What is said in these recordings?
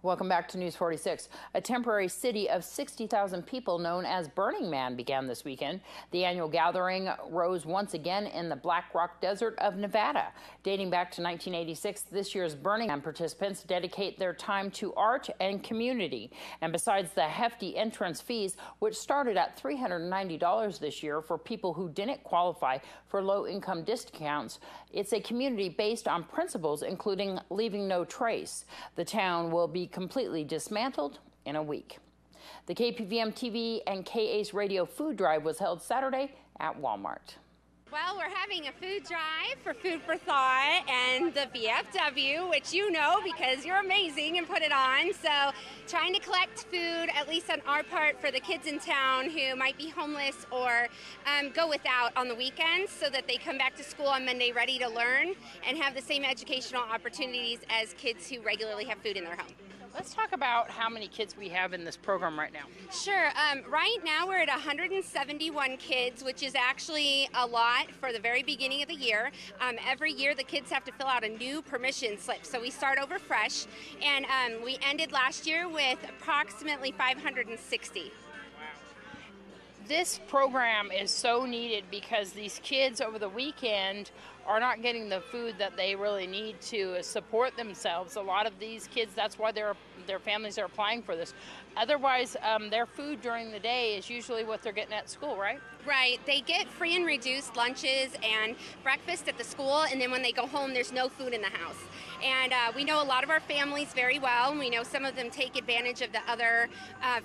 Welcome back to News 46. A temporary city of 60,000 people known as Burning Man began this weekend. The annual gathering rose once again in the Black Rock Desert of Nevada. Dating back to 1986, this year's Burning Man participants dedicate their time to art and community. And besides the hefty entrance fees, which started at $390 this year for people who didn't qualify for low-income discounts, it's a community based on principles including leaving no trace. The town will be completely dismantled in a week. The KPVM TV and KA's radio food drive was held Saturday at Walmart. Well, we're having a food drive for Food for Thought and the VFW, which you know because you're amazing and put it on. So trying to collect food, at least on our part, for the kids in town who might be homeless or go without on the weekends so that they come back to school on Monday ready to learn and have the same educational opportunities as kids who regularly have food in their home. Let's talk about how many kids we have in this program right now. Sure. Right now we're at 171 kids, which is actually a lot for the very beginning of the year. Every year the kids have to fill out a new permission slip, so we start over fresh. And we ended last year with approximately 560. This program is so needed because these kids over the weekend are not getting the food that they really need to support themselves. A lot of these kids, that's why their families are applying for this. Otherwise, their food during the day is usually what they're getting at school, right? Right. They get free and reduced lunches and breakfast at the school, and then when they go home, there's no food in the house. And we know a lot of our families very well, and we know some of them take advantage of the other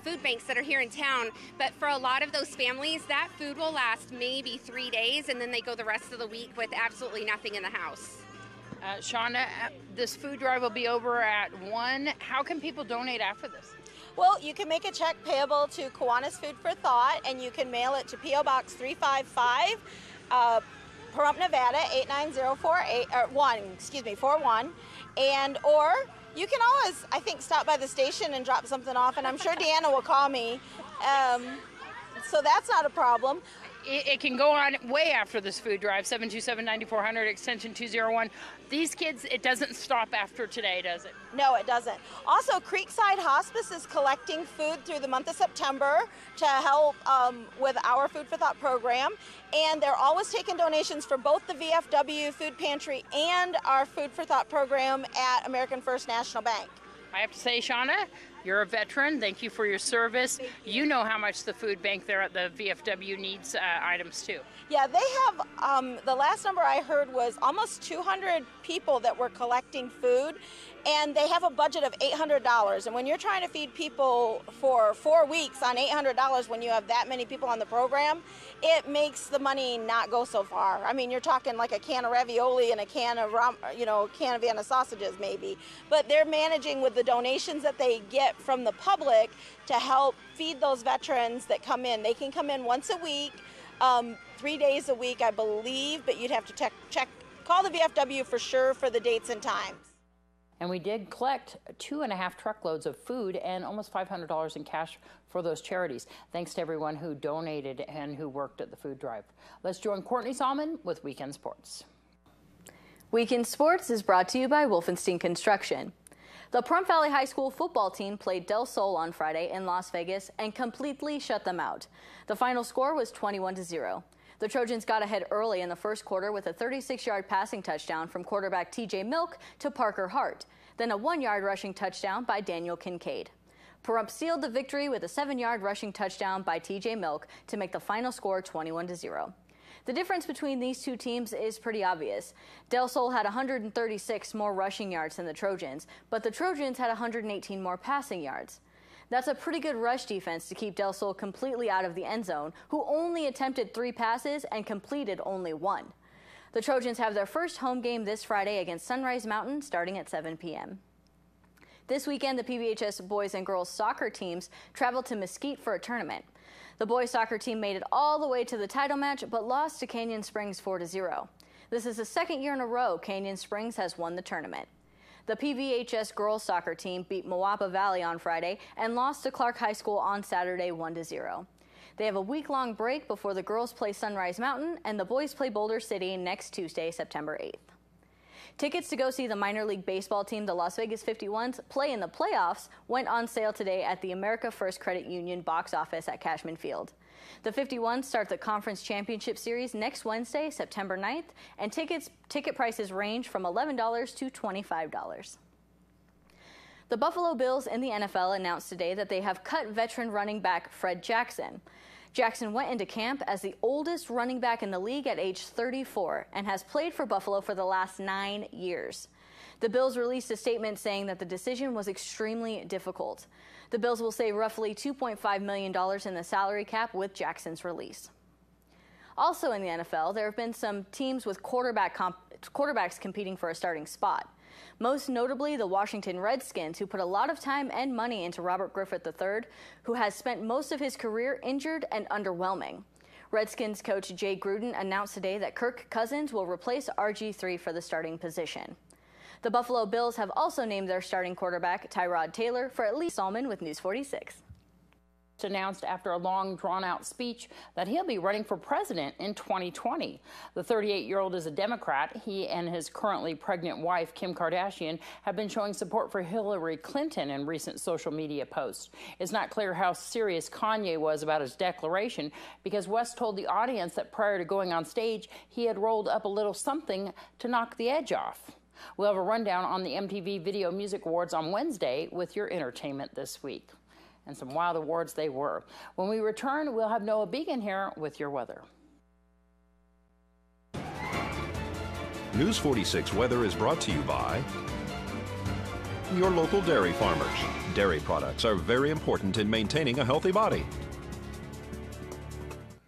food banks that are here in town. But for a lot of those families, that food will last maybe 3 days, and then they go the rest of the week with absolutely nothing in the house. Shauna, this food drive will be over at 1. How can people donate after this? Well, you can make a check payable to Kiwanis Food for Thought, and you can mail it to P.O. Box 355, Pahrump, Nevada 89041. And or you can always, I think, stop by the station and drop something off, and I'm sure Deanna will call me. So that's not a problem. It can go on way after this food drive, 727-9400, extension 201. These kids, it doesn't stop after today, does it? No, it doesn't. Also, Creekside Hospice is collecting food through the month of September to help with our Food for Thought program. And they're always taking donations for both the VFW Food Pantry and our Food for Thought program at American First National Bank. I have to say, Shauna, you're a veteran. Thank you for your service. You know how much the food bank there at the VFW needs items too. Yeah, they have, the last number I heard was almost 200 people that were collecting food, and they have a budget of $800. And when you're trying to feed people for 4 weeks on $800 when you have that many people on the program, it makes the money not go so far. I mean, you're talking like a can of ravioli and a can of, can of Vienna sausages maybe. But they're managing with the donations that they get from the public to help feed those veterans that come in. They can come in once a week, 3 days a week, I believe, but you'd have to check, call the VFW for sure for the dates and times. And we did collect 2.5 truckloads of food and almost $500 in cash for those charities. Thanks to everyone who donated and who worked at the food drive. Let's join Courtney Salmon with Weekend Sports. Weekend Sports is brought to you by Wolfenstein Construction. The Pahrump Valley High School football team played Del Sol on Friday in Las Vegas and completely shut them out. The final score was 21-0. The Trojans got ahead early in the first quarter with a 36-yard passing touchdown from quarterback TJ Milk to Parker Hart, then a 1-yard rushing touchdown by Daniel Kincaid. Pahrump sealed the victory with a 7-yard rushing touchdown by TJ Milk to make the final score 21-0. The difference between these two teams is pretty obvious. Del Sol had 136 more rushing yards than the Trojans, but the Trojans had 118 more passing yards. That's a pretty good rush defense to keep Del Sol completely out of the end zone, who only attempted 3 passes and completed only 1. The Trojans have their first home game this Friday against Sunrise Mountain starting at 7 p.m. This weekend, the PVHS boys and girls soccer teams traveled to Mesquite for a tournament. The boys soccer team made it all the way to the title match, but lost to Canyon Springs 4-0. This is the second year in a row Canyon Springs has won the tournament. The PVHS girls soccer team beat Moapa Valley on Friday and lost to Clark High School on Saturday 1-0. They have a week-long break before the girls play Sunrise Mountain and the boys play Boulder City next Tuesday, September 8th. Tickets to go see the minor league baseball team, the Las Vegas 51s, play in the playoffs went on sale today at the America First Credit Union box office at Cashman Field. The 51s start the Conference Championship Series next Wednesday, September 9th, and ticket prices range from $11 to $25. The Buffalo Bills in the NFL announced today that they have cut veteran running back Fred Jackson. Jackson went into camp as the oldest running back in the league at age 34 and has played for Buffalo for the last 9 years. The Bills released a statement saying that the decision was extremely difficult. The Bills will save roughly $2.5 million in the salary cap with Jackson's release. Also in the NFL, there have been some teams with quarterbacks competing for a starting spot. Most notably, the Washington Redskins, who put a lot of time and money into Robert Griffith III, who has spent most of his career injured and underwhelming. Redskins coach Jay Gruden announced today that Kirk Cousins will replace RG3 for the starting position. The Buffalo Bills have also named their starting quarterback, Tyrod Taylor, for at least Salmon with News 46. Announced after a long, drawn-out speech that he'll be running for president in 2020. The 38-year-old is a Democrat. He and his currently pregnant wife, Kim Kardashian, have been showing support for Hillary Clinton in recent social media posts. It's not clear how serious Kanye was about his declaration because West told the audience that prior to going on stage, he had rolled up a little something to knock the edge off. We'll have a rundown on the MTV Video Music Awards on Wednesday with your entertainment this week. And some wild awards they were. When we return, we'll have Noah Began here with your weather. News 46 weather is brought to you by your local dairy farmers. Dairy products are very important in maintaining a healthy body.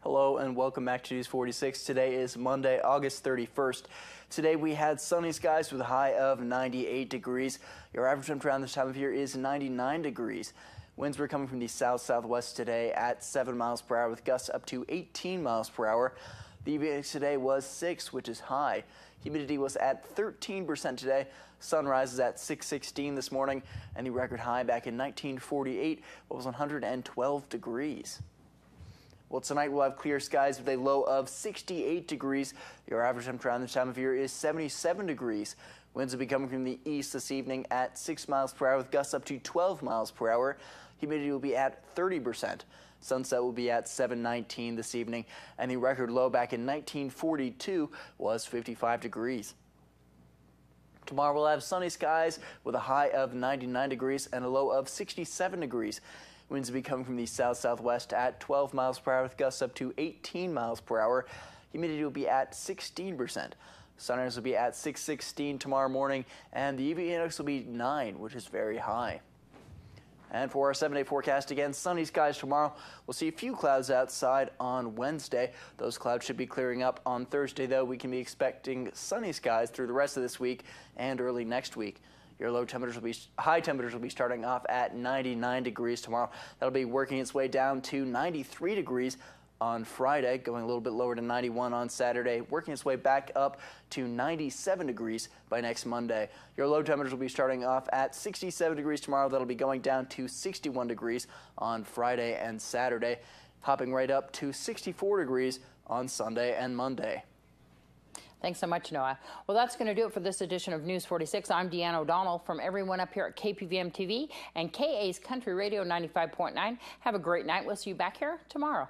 Hello and welcome back to News 46. Today is Monday, August 31st. Today we had sunny skies with a high of 98 degrees. Your average temperature around this time of year is 99 degrees. Winds were coming from the south-southwest today at 7 miles per hour with gusts up to 18 miles per hour. The UV index today was 6, which is high. Humidity was at 13% today. Sun rises at 6:16 this morning, and the record high back in 1948 was 112 degrees. Well, tonight we'll have clear skies with a low of 68 degrees. Your average temperature around this time of year is 77 degrees. Winds will be coming from the east this evening at 6 miles per hour with gusts up to 12 miles per hour. Humidity will be at 30%. Sunset will be at 7:19 this evening, and the record low back in 1942 was 55 degrees. Tomorrow we'll have sunny skies with a high of 99 degrees and a low of 67 degrees. Winds will be coming from the south-southwest at 12 miles per hour with gusts up to 18 miles per hour. Humidity will be at 16%. Sunrise will be at 6:16 tomorrow morning, and the UV index will be 9, which is very high. And for our 7-day forecast, again, sunny skies tomorrow. We'll see a few clouds outside on Wednesday. Those clouds should be clearing up on Thursday, though. We can be expecting sunny skies through the rest of this week and early next week. Your high temperatures will be starting off at 99 degrees tomorrow. That'll be working its way down to 93 degrees on Friday, going a little bit lower to 91 on Saturday, working its way back up to 97 degrees by next Monday. Your low temperatures will be starting off at 67 degrees tomorrow. That'll be going down to 61 degrees on Friday and Saturday, hopping right up to 64 degrees on Sunday and Monday. Thanks so much, Noah. Well, that's going to do it for this edition of News 46. I'm Deanna O'Donnell. From everyone up here at KPVM TV and KA's Country Radio 95.9, have a great night. We'll see you back here tomorrow.